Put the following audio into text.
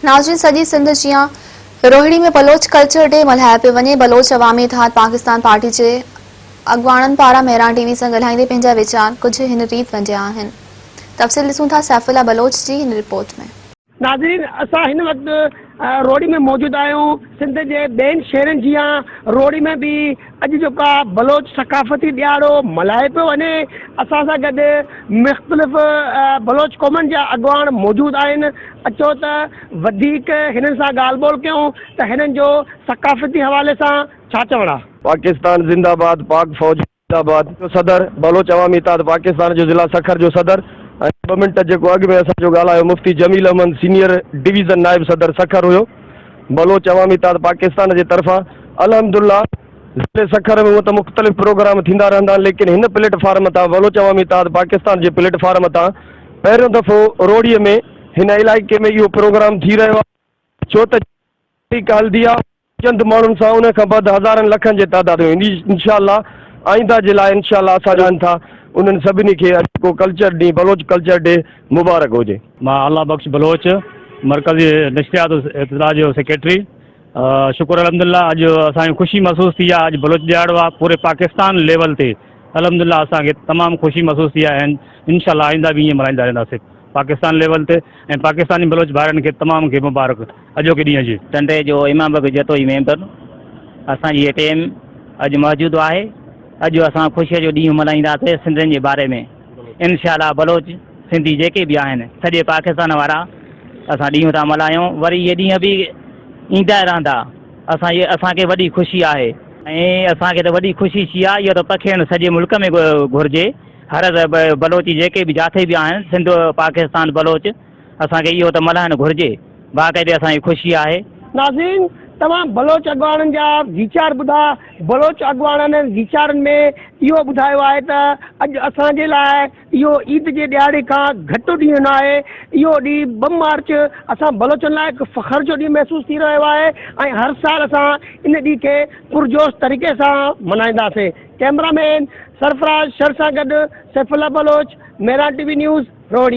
नाज़रीन, सॼी सिंध जियां रोहिणी में बलोच कल्चर डे मल्हायो पियो वञे। बलोच अवामी इत्तेहाद पाकिस्तान पार्टी जे अॻवाननि पारां मेहरान टीवी सां ॻाल्हाईंदे पंहिंजा वीचार कुझु हिन रीत वंडिया आहिनि। तफ़सील ॾिसूं था सैफुल्ला बलोच जी हिन रिपोर्ट में। नाज़रीन, असां हिन वक़्तु रोड़ी में मौजूदु आहियूं। सिंध जे ॿियनि शहरनि जियां रोड़ी में बि अॼु जेका बलोच सकाफ़ती ॾियारो मल्हाए पियो वञे। असां सां गॾु मुख़्तलिफ़ बलोच क़ौमनि जा अॻवान मौजूदु आहिनि। अचो त वधीक हिननि सां ॻाल्हि ॿोल कयूं त हिननि जो सकाफ़ती हवाले सां छा चवणु आहे। पाकिस्तान जिंदाबाद, पाक फौज जिंदाबाद। जो सदर बलोच अवामी इत्तेहाद पाकिस्तान जो ज़िला सखर जो सदर। 2 मिंट जेको अॻु में असांजो ॻाल्हायो मुफ्ती जमील अहमद सीनियर डिवीज़न नायब सदर सखर हुयो। बलोच अवामी इत्तेहाद पाकिस्तान जे तरफ़ां अल्हम्दुलिल्लाह ज़िले सखर में त मुख़्तलिफ़ प्रोग्राम थींदा रहंदा, लेकिन हिन प्लेटफार्म तां बलोच अवामी इत्तेहाद पाकिस्तान जे प्लेटफार्म तां पहिरियों दफ़ो रोड़ीअ में हिन इलाइक़े में इहो प्रोग्राम थी रहियो आहे। छो त हल्दी आहे चंद माण्हुनि सां उन खां बाद हज़ारनि लखनि जे तादाद में इंशाअल्लाह आइंदा जे लाइ इंशाअल्लाह असां ॼाण था उन्हनि सभिनी खे अॼु को कल्चर ॾींहुं बलोच कल्चर डे मुबारक हुजे। मां अल्लाह बख्श बलोच मरकज़ी नशरियात इत्तला जो सेक्रेटरी। शुक्र अल्हम्दुलिल्लाह अॼु असांखे ख़ुशी महसूस थी आहे। अॼु बलोच ॾियारो आहे पूरे पाकिस्तान लेवल ते। अल्हम्दुलिल्लाह असांखे तमामु ख़ुशी महसूस थी आहे ऐं इंशाअल्लाह आइंदा भी ईअं मल्हाईंदा रहंदासीं पाकिस्तान लेवल ते। ऐं पाकिस्तानी बलोच भाइरनि खे तमामु खे मुबारक अॼोके ॾींहं जी। टंडे जो इमाम बग जतोई मेंबर असांजी टीम अॼु मौजूदु आहे। अॼु असां ख़ुशीअ जो ॾींहुं मल्हाईंदासीं सिंधियुनि जे बारे में। इंशाअल्लाह बलोच सिंधी जेके बि आहिनि सॼे पाकिस्तान वारा असां ॾींहुं था मल्हायूं। वरी इहे ॾींहं बि ईंदा रहंदा। असांखे वॾी ख़ुशी आहे ऐं असांखे त वॾी ख़ुशी थी आहे। इहो त पखिड़ियणु सॼे मुल्क में घुरिजे। हर बलोची जेके बि जिथे बि आहिनि सिंध पाकिस्तान बलोच असांखे इहो त मल्हाइणु घुरिजे। बाक़ाइदे असांजी ख़ुशी आहे। नाज़रीन, तव्हां बलोच अॻवाननि जा वीचार ॿुधा। बलोच अॻवाननि वीचारनि में इहो ॿुधायो आहे त अॼु असांजे लाइ इहो ईद जे ॾियारे खां घटि ॾींहुं न आहे। इहो ॾींहुं 2 मार्च असां बलोचनि लाइ हिकु फ़ख़्र जो ॾींहुं महसूसु थी रहियो आहे ऐं हर साल असां इन ॾींहं खे पुरजोश तरीक़े सां मल्हाईंदासीं। कैमरामैन सरफराज शर सां गॾु सैफुल्ला बलोच, मेहरान टीवी न्यूज़ रोड़ी।